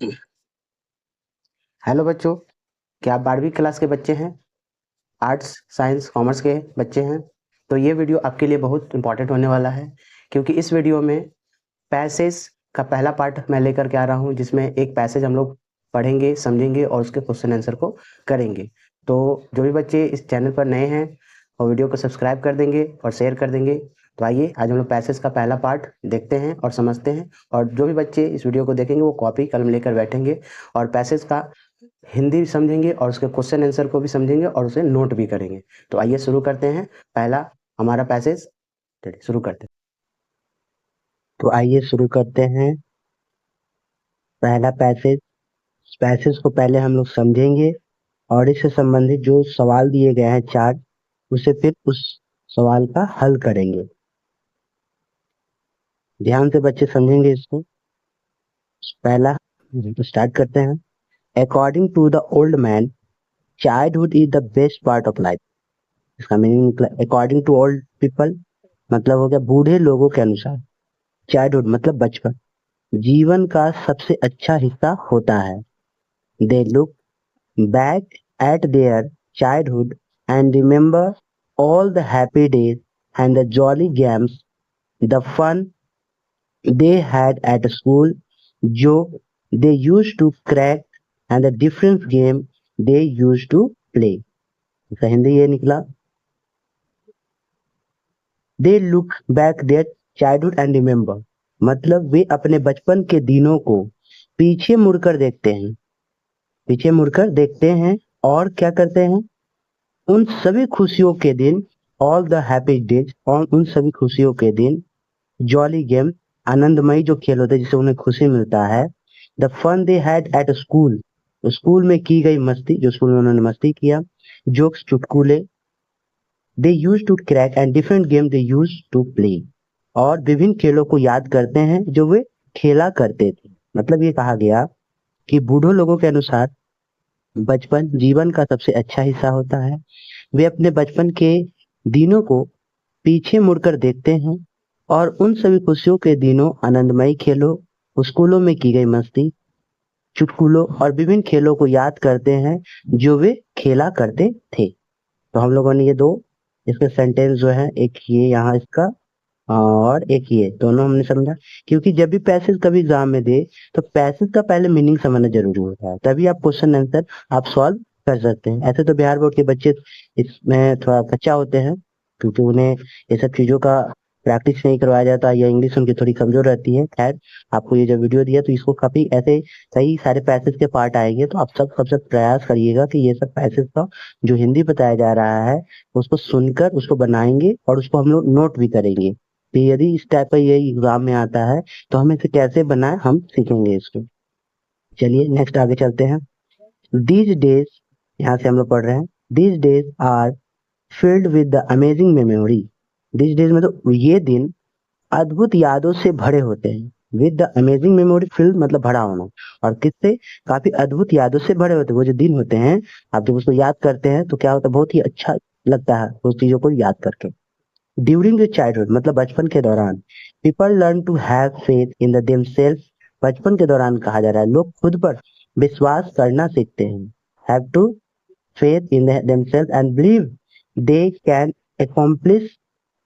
Hello बच्चों, क्या आप 12वीं क्लास के बच्चे हैं? आर्ट्स, साइंस, कॉमर्स के बच्चे हैं? तो ये वीडियो आपके लिए बहुत इंपॉर्टेंट होने वाला है, क्योंकि इस वीडियो में पैसेज का पहला पार्ट मैं लेकर के आ रहा हूँ, जिसमें एक पैसेज हम लोग पढ़ेंगे, समझेंगे और उसके क्वेश्चन आंसर को करेंगे। तो जो भी बच्चे इस चैनल पर नए हैं, वो वीडियो को सब्सक्राइब कर देंगे और शेयर कर देंगे। तो आइए आज हम लोग पैसेज का पहला पार्ट देखते हैं और समझते हैं। और जो भी बच्चे इस वीडियो को देखेंगे वो कॉपी कलम लेकर बैठेंगे और पैसेज का हिंदी भी समझेंगे और उसके क्वेश्चन आंसर को भी समझेंगे और उसे नोट भी करेंगे। तो आइए शुरू करते हैं पहला हमारा पैसेज। चलिए शुरू करते हैं। तो आइए शुरू करते हैं पहला पैसेज। पैसेज को पहले हम लोग समझेंगे और इससे संबंधित जो सवाल दिए गए हैं चार, उसे फिर उस सवाल का हल करेंगे। ध्यान से बच्चे समझेंगे इसको। पहला तो स्टार्ट करते हैं। According to the old man, childhood is the best part of life. इसका meaning according to old people मतलब हो गया बूढ़े लोगों के अनुसार। चाइल्डहुड मतलब बचपन जीवन का सबसे अच्छा हिस्सा होता है। They look back at their childhood and remember all the happy days and the jolly games, the fun they had at school, joke they used to crack, and the different game they used to play. इसका हिंदी ये निकला, they look back their childhood and remember मतलब वे अपने बचपन के दिनों को पीछे मुड़कर देखते हैं। पीछे मुड़कर देखते हैं और क्या करते हैं, उन सभी खुशियों के दिन, ऑल द हैप्पी डेज, और उन सभी खुशियों के दिन, जॉली गेम आनंदमयी जो खेल होते हैं जिससे उन्हें खुशी मिलता है, the fun they had at school school में की गई मस्ती, जो स्कूल में उन्होंने मस्ती किया, जोक्स चुटकुले, they use to crack and different game they use to play, और विभिन्न खेलों को याद करते हैं जो वे खेला करते थे। मतलब ये कहा गया कि बूढ़ों लोगों के अनुसार बचपन जीवन का सबसे अच्छा हिस्सा होता है। वे अपने बचपन के दिनों को पीछे मुड़कर देखते हैं और उन सभी खुशियों के दिनों, आनंदमयी खेलों, स्कूलों में की गई मस्ती, चुटकुलों और विभिन्न खेलों को याद करते हैं जो वे खेला करते थे। तो हम लोगों ने ये दो इसके सेंटेंस जो है, एक ये यहाँ इसका और एक ये, दोनों हमने समझा। क्योंकि जब भी पैसेज कभी एग्जाम में दे तो पैसेज का पहले मीनिंग समझना जरूरी होता है, तभी आप क्वेश्चन आंसर आप सॉल्व कर सकते हैं। ऐसे तो बिहार बोर्ड के बच्चे इसमें थोड़ा कच्चा होते हैं, क्योंकि उन्हें ये सब चीजों का प्रैक्टिस नहीं करवाया जाता या इंग्लिश उनकी थोड़ी कमजोर रहती है। खैर, आपको ये जो वीडियो दिया तो इसको काफी ऐसे कई सारे पैसेज के पार्ट आएंगे, तो आप सब सबसे प्रयास करिएगा कि ये सब पैसेज का जो हिंदी बताया जा रहा है उसको सुनकर उसको बनाएंगे और उसको हम लोग नोट भी करेंगे। तो यदि इस टाइप का ये एग्जाम में आता है तो हम इसे कैसे बनाए हम सीखेंगे इसको। चलिए नेक्स्ट आगे चलते हैं। दीज डेज, यहाँ से हम लोग पढ़ रहे हैं, these days are filled with the amazing memory. These days में तो ये दिन अद्भुत यादों से भरे होते हैं। With the amazing memory, field मतलब भरा होना, और किससे, काफी अद्भुत यादों से भरे होते हैं। वो जो दिन होते हैं, आप जब उसको याद करते हैं तो क्या होता है, बहुत ही अच्छा लगता है उस चीजों को याद करके। ड्यूरिंग द चाइल्डहुड मतलब बचपन के दौरान, people learn to have faith in the themselves. बचपन के दौरान कहा जा रहा है लोग खुद पर विश्वास करना सीखते हैं। Have to faith in themselves and believe they can accomplish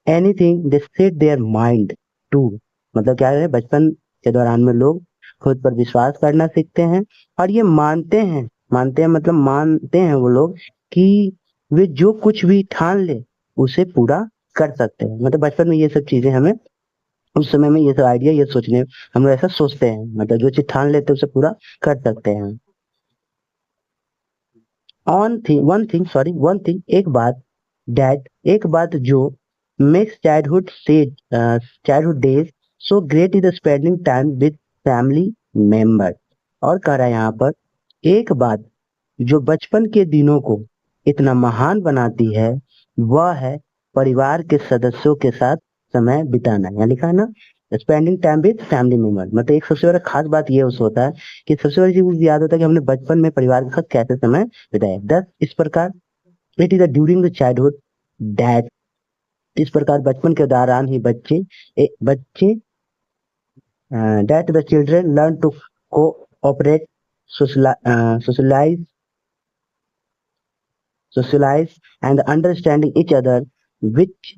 anything they set their mind to। मतलब क्या है, बचपन के दौरान में लोग खुद पर विश्वास करना सीखते हैं और ये मानते हैं मतलब मानते हैं वो लोग कि वे जो कुछ भी ठान ले उसे पूरा कर सकते हैं। मतलब बचपन में ये सब चीजें हमें, उस समय में ये सब आइडिया, ये सोचने, हम लोग ऐसा सोचते हैं, मतलब जो चीज ठान लेते हैं उसे पूरा कर सकते हैं। वन थिंग, एक बात जो makes childhood days so great is spending time with family member. और कह रहा है यहाँ पर, एक बात जो बचपन के दिनों को इतना महान बनाती है वह है परिवार के सदस्यों के साथ समय बिताना। यहाँ लिखा है ना, spending time with family member, मतलब एक सबसे बड़ा खास बात ये उस होता है कि सबसे बड़ी चीज याद होता है कि हमने बचपन में परिवार के साथ कैसे समय बिताया। दस इस प्रकार, it is during the childhood that, इस प्रकार बचपन के दौरान ही बच्चे that the children learn to operate, socialize and understanding each other, which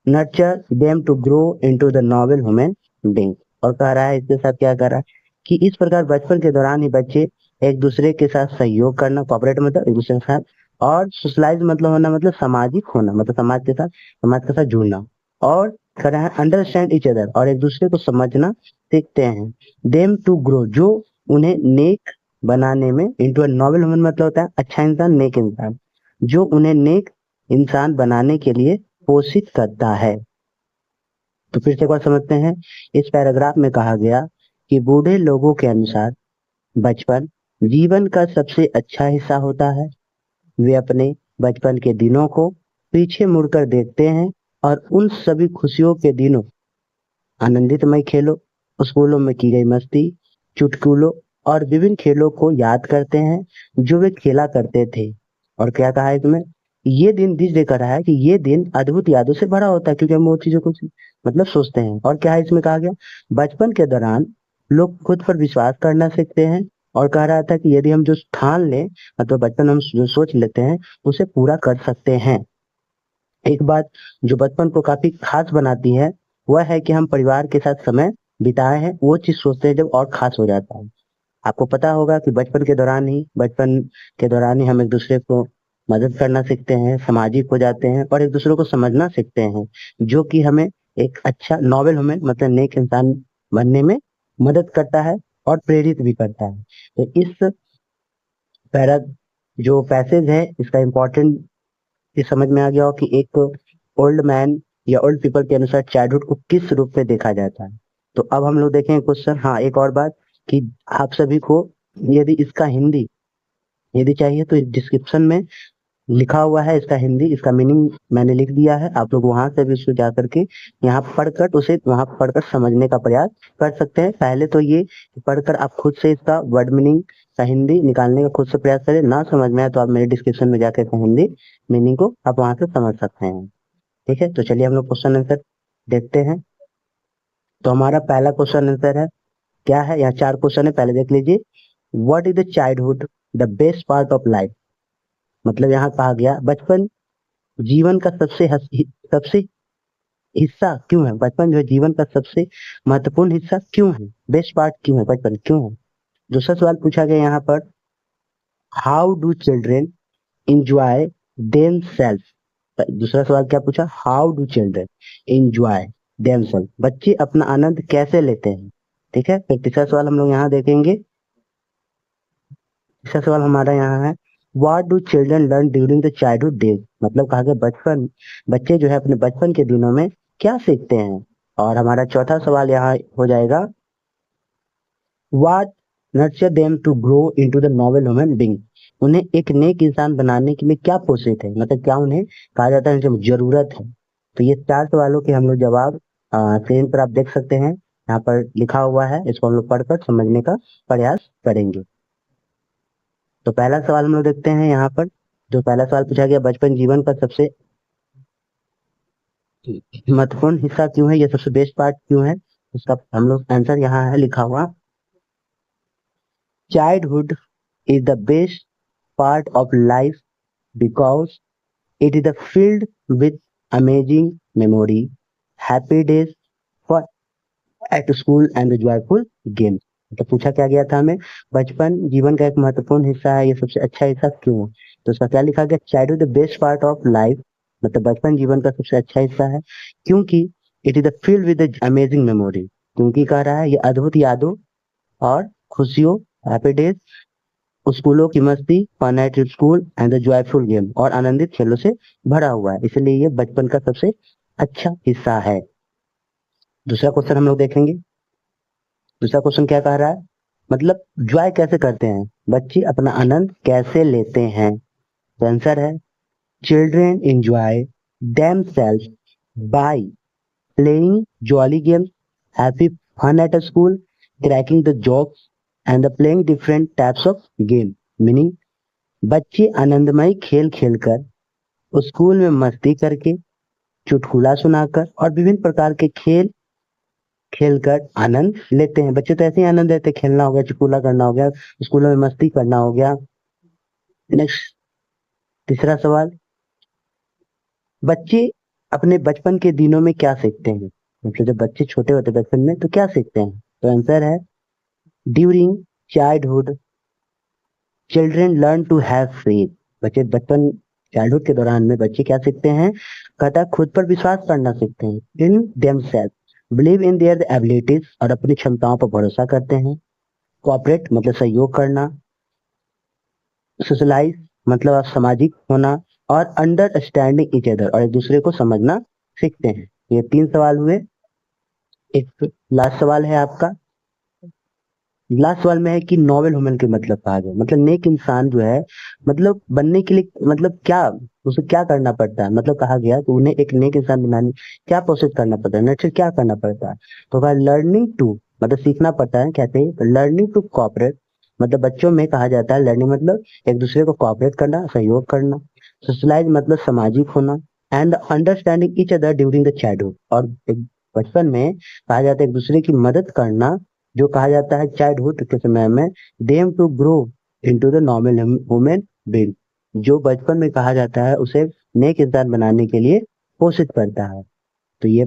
nurture them to grow into the noble human being। और कह रहा है इसके साथ क्या कर रहा है कि इस प्रकार बचपन के दौरान ही बच्चे एक दूसरे के साथ सहयोग करना, कॉपरेट मतलब एक दूसरे के साथ, और सोशलाइज मतलब होना मतलब सामाजिक होना, मतलब समाज के साथ जुड़ना, और कह रहा है अंडरस्टैंड इच अदर, और एक दूसरे को समझना सीखते हैं। देम टू ग्रो, जो उन्हें नेक बनाने में, इनटू नॉबल ह्यूमन मतलब होता है अच्छा इंसान, नेक इंसान, जो उन्हें नेक इंसान बनाने के लिए पोषित करता है। तो फिर से एक बार समझते हैं। इस पैराग्राफ में कहा गया कि बूढ़े लोगों के अनुसार बचपन जीवन का सबसे अच्छा हिस्सा होता है। वे अपने बचपन के दिनों को पीछे मुड़कर देखते हैं और उन सभी खुशियों के दिनों, आनंदितमय खेलों, स्कूलों में की गई मस्ती, चुटकुलों और विभिन्न खेलों को याद करते हैं जो वे खेला करते थे। और क्या कहा है इसमें, ये दिन दिस डे कर रहा है कि ये दिन अद्भुत यादों से भरा होता है, क्योंकि हम वो चीजों को मतलब सोचते हैं। और क्या है इसमें कहा गया, बचपन के दौरान लोग खुद पर विश्वास करना सीखते हैं, और कह रहा था कि यदि हम जो ठान लें, मतलब बचपन हम जो सोच लेते हैं उसे पूरा कर सकते हैं। एक बात जो बचपन को काफी खास बनाती है वह है कि हम परिवार के साथ समय बिताए हैं, वो चीज सोचते हैं जब और खास हो जाता है। आपको पता होगा कि बचपन के दौरान ही हम एक दूसरे को मदद करना सीखते हैं, सामाजिक हो जाते हैं और एक दूसरे को समझना सीखते हैं, जो कि हमें एक अच्छा नॉबल ह्यूमन मतलब नेक इंसान बनने में मदद करता है और प्रेरित भी करता है। तो इस पैरा जो पैसेज है इसका इम्पोर्टेंट ये समझ में आ गया हो कि एक ओल्ड मैन या ओल्ड पीपल के अनुसार चाइल्डहुड को किस रूप में देखा जाता है। तो अब हम लोग देखेंगे क्वेश्चन। हाँ, एक और बात कि आप सभी को यदि इसका हिंदी यदि चाहिए तो डिस्क्रिप्शन में लिखा हुआ है इसका हिंदी, इसका मीनिंग मैंने लिख दिया है, आप लोग वहां से भी उसको जा करके यहाँ पढ़कर उसे वहां पढ़कर समझने का प्रयास कर सकते हैं। पहले तो ये पढ़कर आप खुद से इसका वर्ड मीनिंग का हिंदी निकालने का खुद से प्रयास करें, ना समझ में आए तो आप मेरे डिस्क्रिप्शन में जाकर इसका हिंदी मीनिंग को आप वहां से समझ सकते हैं। ठीक है, तो चलिए हम लोग क्वेश्चन आंसर देखते हैं। तो हमारा पहला क्वेश्चन आंसर है, क्या है, यहाँ 4 क्वेश्चन है, पहले देख लीजिए। What is the childhood the best part of life, मतलब यहाँ कहा गया बचपन जीवन का सबसे हिस्सा क्यों है, बचपन जो है जीवन का सबसे महत्वपूर्ण हिस्सा क्यों है, बेस्ट पार्ट क्यों है, बचपन क्यों है। दूसरा सवाल पूछा गया यहाँ पर, how do children enjoy them self. दूसरा सवाल क्या पूछा, how do children enjoy them self, बच्चे अपना आनंद कैसे लेते हैं। ठीक है, फिर तीसरा सवाल हम लोग यहाँ देखेंगे। तीसरा सवाल हमारा यहाँ है, what do children learn during the childhood days, मतलब कहा गया बच्चे जो है अपने बचपन के दिनों में क्या सीखते हैं। और हमारा चौथा सवाल यहाँ हो जाएगा, what nurture them to grow into the noble human being, उन्हें एक नेक इंसान बनाने के लिए क्या पोषित है, मतलब क्या उन्हें कहा जाता है जब जरूरत है। तो ये 4 सवालों के हम लोग जवाब स्क्रीन पर आप देख सकते हैं, यहाँ पर लिखा हुआ है, इसको हम लोग पढ़कर समझने का प्रयास करेंगे। तो पहला सवाल हम लोग देखते हैं यहाँ पर। जो पहला सवाल पूछा गया, बचपन जीवन का सबसे महत्वपूर्ण हिस्सा क्यों है, या सबसे बेस्ट पार्ट क्यों है, उसका हम लोग आंसर यहाँ है लिखा हुआ, childhood is the best part of life because it is filled with amazing memory, happy days for at school and the joyful games। तो पूछा क्या गया था हमें, बचपन जीवन का एक महत्वपूर्ण हिस्सा है, ये सबसे अच्छा हिस्सा क्यों है। तो उसका क्या लिखा गया, childhood the best part of life, मतलब बचपन जीवन का सबसे अच्छा हिस्सा है, क्योंकि it is filled with amazing memory, क्योंकि कह रहा है ये अद्भुत यादों और खुशियों, हैप्पी डेज, स्कूलों की मस्ती, fun at school and the joyful game, और आनंदित खेलों से भरा हुआ है, इसलिए ये बचपन का सबसे अच्छा हिस्सा है। दूसरा क्वेश्चन हम लोग देखेंगे। दूसरा क्वेश्चन क्या कह रहा है, मतलब जॉय कैसे करते हैं, बच्चे अपना आनंद कैसे लेते हैं। तो आंसर है, children enjoy themselves by playing jolly games, happy fun at a school, cracking the jokes and the playing different types of game, meaning बच्चे आनंदमय खेल खेलकर, स्कूल में मस्ती करके, चुटकुला सुनाकर और विभिन्न प्रकार के खेल खेलकर आनंद लेते हैं। बच्चे तो ऐसे ही आनंद लेते हैं, खेलना हो गया, चुटकुला करना हो गया, स्कूलों में मस्ती करना हो गया। नेक्स्ट, तीसरा सवाल, बच्चे अपने बचपन के दिनों में क्या सीखते हैं? मतलब जब बच्चे छोटे होते हैं बचपन में तो क्या सीखते हैं? तो आंसर है during childhood children learn to have faith. बच्चे बचपन चाइल्डहुड के दौरान में बच्चे क्या सीखते हैं? कहता है खुद पर विश्वास करना सीखते हैं। In themselves believe in their abilities, और अपनी क्षमताओं पर भरोसा करते हैं। कोऑपरेट मतलब सहयोग करना। सोशलाइज मतलब आप सामाजिक होना। और अंडरस्टैंडिंग ईच अदर, और एक दूसरे को समझना सीखते हैं। ये 3 सवाल हुए। एक लास्ट सवाल है आपका। लास्ट सवाल में है कि नोबल ह्यूमन के मतलब कहा गया, मतलब नेक इंसान जो है, मतलब बनने के लिए मतलब क्या, उसे क्या करना पड़ता है? मतलब कहा गया कि उन्हें एक नेक इंसान बनाने क्या प्रोसेस करना पड़ता है, नर्चर क्या करना पड़ता है? तो कहा लर्निंग टू, मतलब सीखना पड़ता है। कहते हैं लर्निंग टू कोऑपरेट, मतलब बच्चों में कहा जाता है लर्निंग मतलब एक दूसरे को कोऑपरेट करना, सहयोग करना। सोशलाइज मतलब सामाजिक होना। And understanding each other during the childhood, और एक बचपन में कहा जाता है एक दूसरे की मदद करना, जो कहा जाता है चाइल्डहुड के समय में them to grow into the normal human being. जो बचपन में कहा जाता है उसे नेक इंसान बनाने के लिए कोशिश करता है। तो ये